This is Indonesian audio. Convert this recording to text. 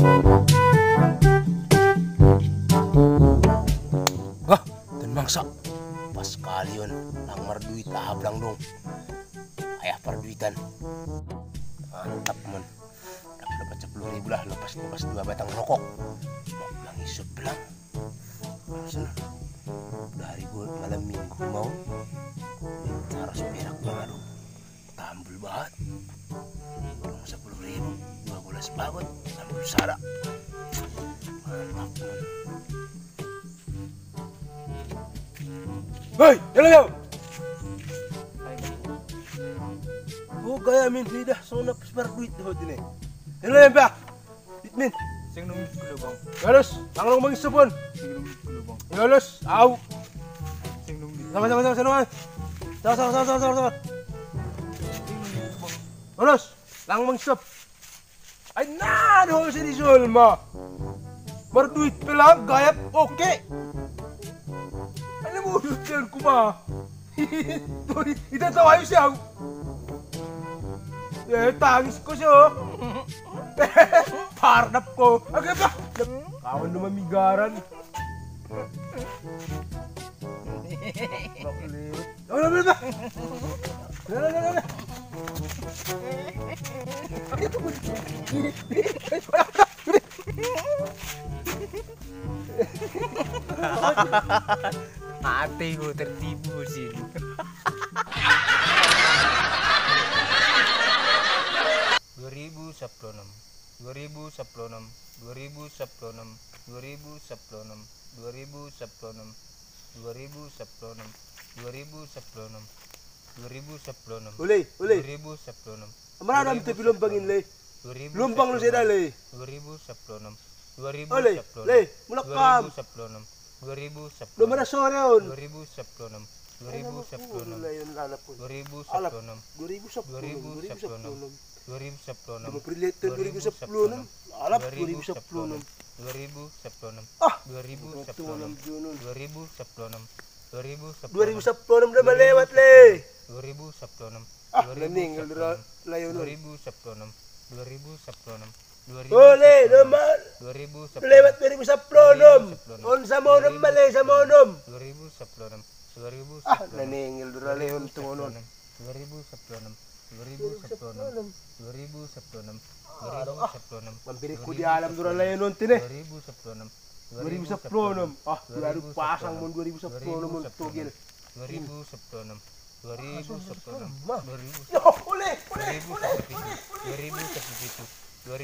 Wah, dan mangsa. Pas sekali yun, nangmar duit hablang dong. Ayah perduitan. Mantap man. Dapat 10.000 lah, lepas 2 batang rokok. Mau isep belang. Langsung. Udah hari gue malam minggu mau. Harus perak banget dong. Tambul banget. Orang 10.000, 12 bagot, tambul sada. Mantap man. Hei, jalan. Oh gaya min hidah sona pesbar duit doh dine. Hello ya Pak. Bitmin. Sing nunggu dulu bang. Galus, langrong mang isepon. Sing nunggu dulu bang. Galus, au. Sing nunggu. Sama. Sama. Sing nunggu bang. Galus, lang mang isep. Ay na, doh si Rizulma. Berduit pelang gayap oke. Ano mo yan kuma? Ito tawa yung siyang. Tangis ko siya. Parnap ko. Agad ba? Kawan naman migaran. Makulit. Ano ba? Ano. Ito mo. Hatiku tertipu sih. 2016. Uli. Amarana mo tayo lumbangin le. Lumbang lo siya le. 2016. Le, mulak ka. 2016. Lumara sore yun. 2016. Alap 2010. Ah, 2010 na malewat le. Ah, naninggal layo nun. Ole, naman. Lewat 2010. Unsa mo nang mali sa mo nom. Ah, naningil dura leon tungonon. 2016. Mampirik ko di alam dura leon tine. 2016. 2010. Ah, baru pasang mo 2010 mo tugil. 2016. 2017. Ole. 2017.